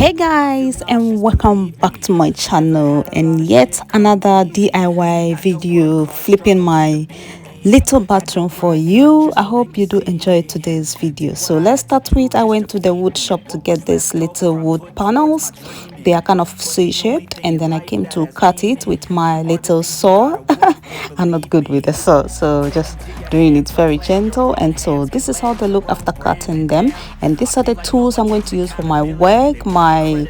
Hey guys, and welcome back to my channel and yet another DIY video flipping my little bathroom for you. I hope you do enjoy today's video. So let's start with, I went to the wood shop to get these little wood panels. They are kind of C-shaped, and then I came to cut it with my little saw. I'm not good with the saw, so just doing it very gentle. And so this is how they look after cutting them, and these are the tools I'm going to use for my work. My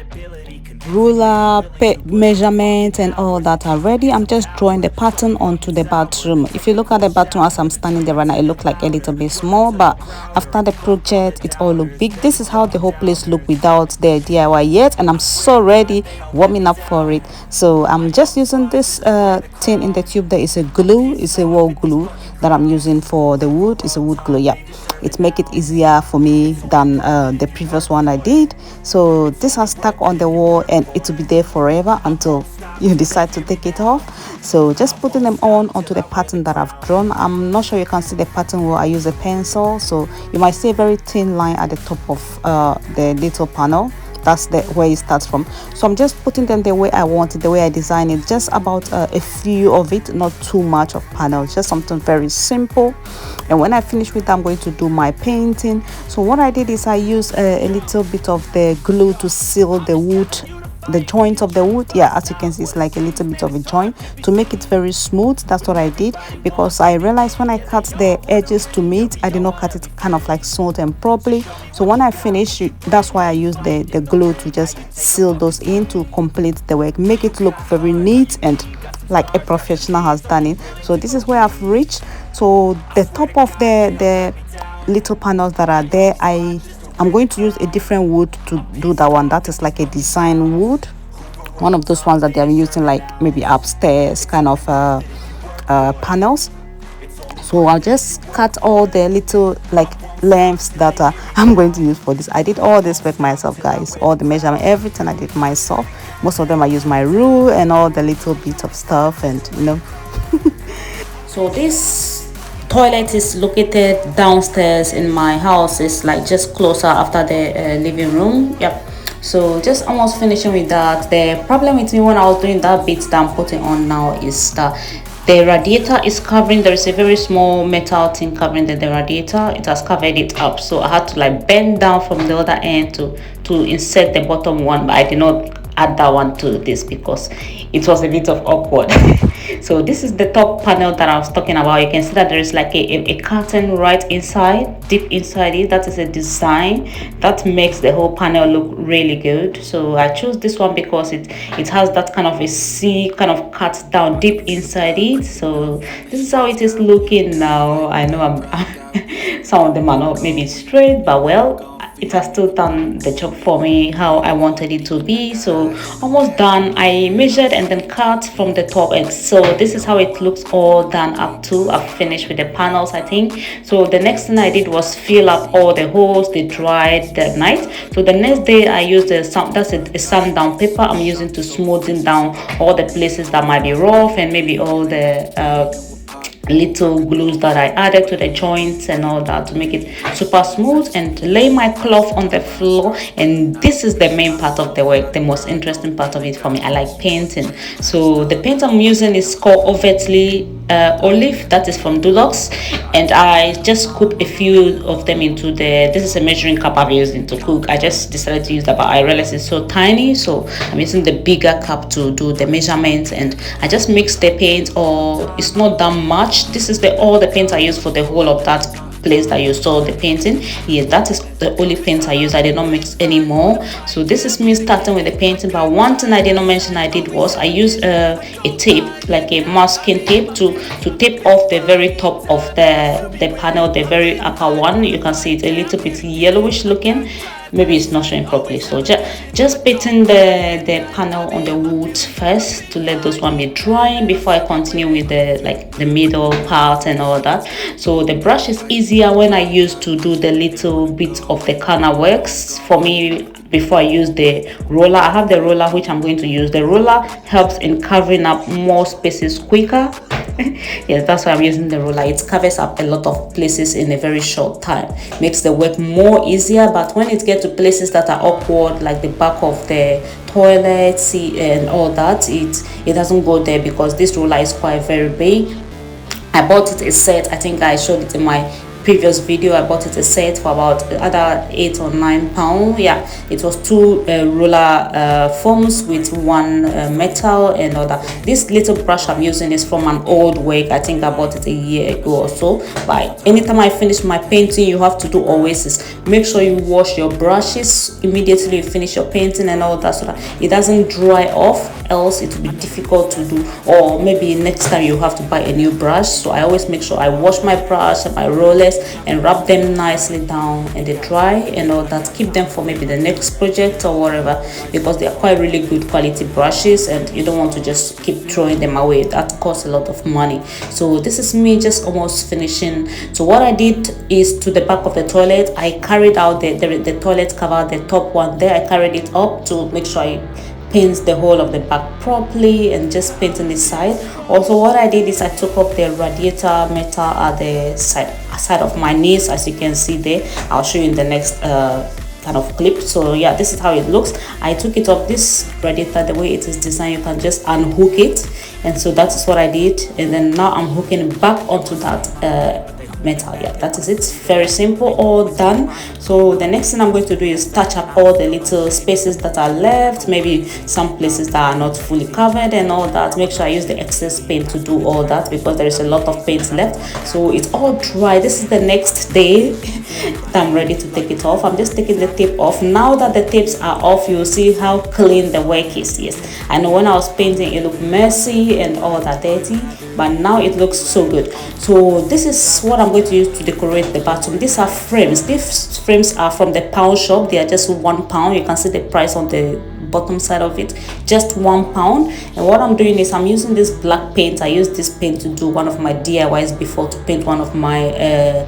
ruler, measurement and all that are ready. I'm just drawing the pattern onto the bathroom. If you look at the bathroom as I'm standing there right now, it looks like a little bit small, but after the project it all look big. This is how the whole place look without the DIY yet, and I'm so ready, warming up for it. So I'm just using this thing in the tube. There is a glue, it's a wall glue that I'm using for the wood. It's a wood glue, yeah. It make it easier for me than the previous one I did. So this has stuck on the wall and it will be there forever until you decide to take it off. So just putting them onto the pattern that I've drawn. I'm not sure you can see the pattern where I use a pencil, so you might see a very thin line at the top of the little panel. That's the where it starts from. So I'm just putting them the way I want it, the way I design it, just about a few of it, not too much of panels, just something very simple. And when I finish with that, I'm going to do my painting. So what I did is I used a little bit of the glue to seal the wood, the joint of the wood. Yeah, as you can see, it's like a little bit of a joint to make it very smooth. That's what I did, because I realized when I cut the edges to meet, I did not cut it kind of like smooth and properly. So when I finish, that's why I used the glue to just seal those in to complete the work, make it look very neat and like a professional has done it. So this is where I've reached. So the top of the little panels that are there, I'm going to use a different wood to do that one. That is like a design wood, one of those ones that they are using like maybe upstairs kind of panels. So I'll just cut all the little like lengths that I'm going to use for this. I did all this work myself, guys. All the measurement, everything I did myself. Most of them I use my rule and all the little bits of stuff, and you know. So this toilet is located downstairs in my house. It's like just closer after the living room. Yep. So just almost finishing with that. The problem with me when I was doing that bit that I'm putting on now is that the radiator is covering. There is a very small metal thing covering the radiator. It has covered it up, so I had to like bend down from the other end to insert the bottom one, but I did not add that one to this because it was a bit of awkward. So this is the top panel that I was talking about. You can see that there is like a curtain right inside, deep inside it. That is a design that makes the whole panel look really good. So I chose this one because it has that kind of a C kind of cut down deep inside it. So this is how it is looking now. I know I'm some of them are not maybe straight, but well, it has still done the job for me how I wanted it to be. So almost done. I measured and then cut from the top, and so this is how it looks all done up to. I've finished with the panels, I think. So the next thing I did was fill up all the holes. They dried that night. So the next day I used a sand down paper I'm using to smoothing down all the places that might be rough, and maybe all the little glues that I added to the joints and all that to make it super smooth, and lay my cloth on the floor. And this is the main part of the work, the most interesting part of it for me. I like painting. So the paint I'm using is called Overtly Olive, that is from Dulux, and I just scoop a few of them into this is a measuring cup I've used to cook. I just decided to use that, but I realized it's so tiny, so I'm using the bigger cup to do the measurements. And I just mix the paint, or it's not that much. This is all the paint I use for the whole of that place that you saw the painting. Yes, that is the only paint I use. I did not mix any more. So this is me starting with the painting. But one thing I did not mention I did was I used a tape, like a masking tape, to tape off the very top of the panel, the very upper one. You can see it's a little bit yellowish looking. Maybe it's not showing properly. So just painting the panel on the wood first to let those one be drying before I continue with the middle part and all that. So the brush is easier when I use to do the little bit of the corner works for me before I use the roller. I have the roller which I'm going to use. The roller helps in covering up more spaces quicker. Yes, that's why I'm using the roller. It covers up a lot of places in a very short time, makes the work more easier. But when it gets to places that are awkward, like the back of the toilet seat and all that, it doesn't go there because this roller is quite very big. I bought it a set. I think I showed it in my previous video. I bought it a set for about either £8 or £9. Yeah, it was two roller foams with one metal and other. This little brush I'm using is from an old wig. I think I bought it a year ago or so. But anytime I finish my painting, you have to do always is make sure you wash your brushes immediately you finish your painting and all that, so that it doesn't dry off, else it will be difficult to do, or maybe next time you have to buy a new brush. So I always make sure I wash my brush and my rollers and rub them nicely down and they dry and all that. Keep them for maybe the next project or whatever, because they are quite really good quality brushes and you don't want to just keep throwing them away. That costs a lot of money. So this is me just almost finishing. So what I did is, to the back of the toilet, I carried out the toilet cover, the top one there, I carried it up to make sure I paint the whole of the back properly and just painting this side. Also what I did is I took off the radiator metal at the side of my knees, as you can see there. I'll show you in the next kind of clip. So yeah, this is how it looks. I took it off. This radiator, the way it is designed, you can just unhook it, and so that is what I did. And then now I'm hooking back onto that metal. Yeah, that is it. Very simple, all done. So the next thing I'm going to do is touch up all the little spaces that are left, maybe some places that are not fully covered and all that. Make sure I use the excess paint to do all that, because there is a lot of paint left. So it's all dry. This is the next day that I'm ready to take it off. I'm just taking the tape off. Now that the tapes are off, you'll see how clean the work is. Yes, I know when I was painting it looked messy and all that dirty, but now it looks so good. So this is what I'm going to use to decorate the bathroom. These are frames. These frames are from the pound shop. They are just £1. You can see the price on the bottom side of it, just £1. And what I'm doing is I'm using this black paint. I used this paint to do one of my DIYs before, to paint one of my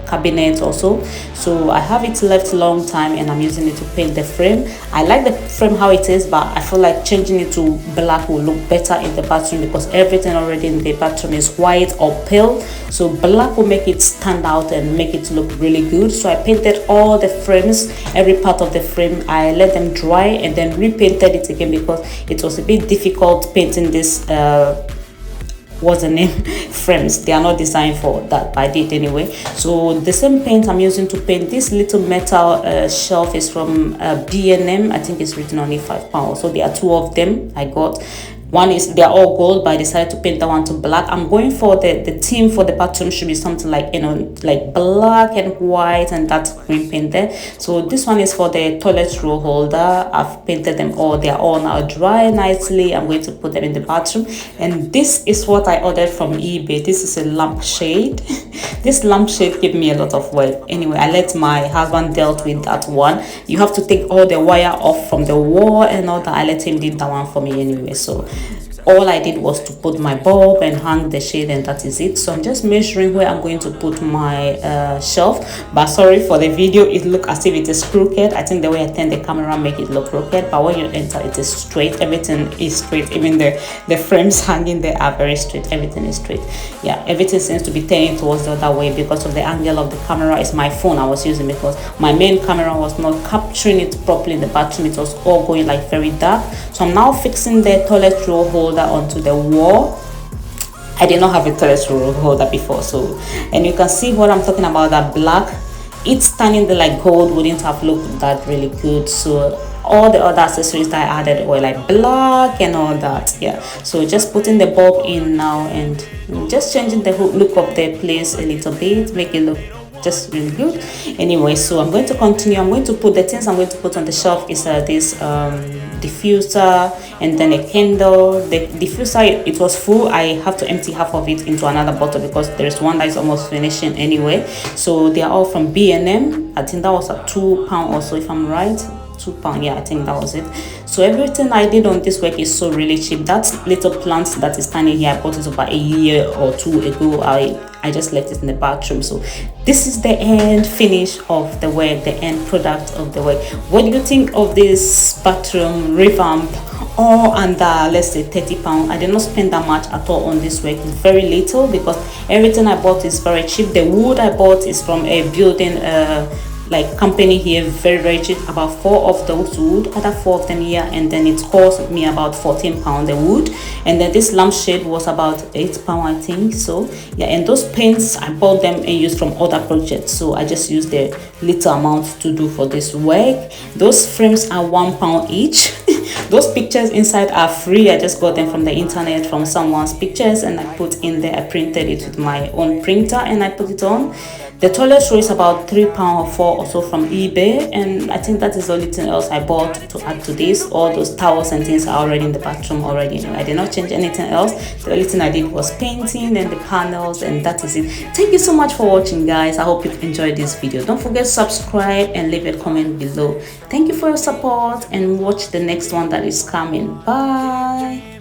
cabinets also. So I have it left a long time and I'm using it to paint the frame. I like the frame how it is, but I feel like changing it to black will look better in the bathroom, because everything already in the bathroom is white or pale. So black will make it stand out and make it look really good. So I painted all the frames, every part of the frame. I let them dry and then repainted it again, because it was a bit difficult painting this what's the name frames. They are not designed for that, but I did anyway. So the same paint I'm using to paint this little metal shelf is from B&M. I think it's written on it £5. So there are two of them I got. One is, they're all gold, but I decided to paint that one to black. I'm going for the theme for the bathroom should be something like, you know, like black and white and that green paint there. So this one is for the toilet roll holder. I've painted them all. They're all now dry nicely. I'm going to put them in the bathroom. And this is what I ordered from eBay. This is a lampshade. This lampshade gave me a lot of work. Anyway, I let my husband dealt with that one. You have to take all the wire off from the wall and all that. I let him do that one for me anyway. So all I did was to put my bulb and hang the shade, and that is it. So I'm just measuring where I'm going to put my shelf. But sorry for the video, it look as if it is crooked. I think the way I turn the camera make it look crooked, but when you enter it is straight. Everything is straight. Even the frames hanging there are very straight. Everything is straight. Yeah, everything seems to be turning towards the other way because of the angle of the camera. Is my phone I was using, because my main camera was not capturing it properly in the bathroom. It was all going like very dark. So I'm now fixing the toilet roll holder onto the wall. I did not have a toilet roll holder before, so, and you can see what I'm talking about, that black, it's standing there like gold wouldn't have looked that really good. So all the other accessories that I added were like black and all that. Yeah, so just putting the bulb in now and just changing the look of the place a little bit, make it look just really good. Anyway, so I'm going to continue. I'm going to put the things I'm going to put on the shelf is this diffuser and then a candle. The diffuser, it was full. I have to empty half of it into another bottle because there is one that is almost finishing anyway. So they are all from B&M. I think that was at £2 or so, if I'm right. £2, yeah, I think that was it. So everything I did on this work is so really cheap. That little plant that is standing here, I bought it about a year or two ago. I just left it in the bathroom. So this is the end finish of the work, the end product of the work. What do you think of this bathroom revamp? All under, let's say, £30. I did not spend that much at all on this work. Very little, because everything I bought is very cheap. The wood I bought is from a building like company here, very cheap, about 4 of those wood, other 4 of them here, and then it cost me about 14 pounds the wood. And then this lampshade was about 8 pounds, I think. So yeah, and those paints I bought them and used from other projects, so I just used the little amount to do for this work. Those frames are 1 pound each. Those pictures inside are free. I just got them from the internet, from someone's pictures, and I put in there. I printed it with my own printer and I put it on. The toilet roll is about 3 pounds or 4 or so from eBay, and I think that is the only thing else I bought to add to this. All those towels and things are already in the bathroom already. I did not change anything else. The only thing I did was painting and the panels, and that is it. Thank you so much for watching, guys. I hope you enjoyed this video. Don't forget to subscribe and leave a comment below. Thank you for your support, and watch the next one that is coming. Bye.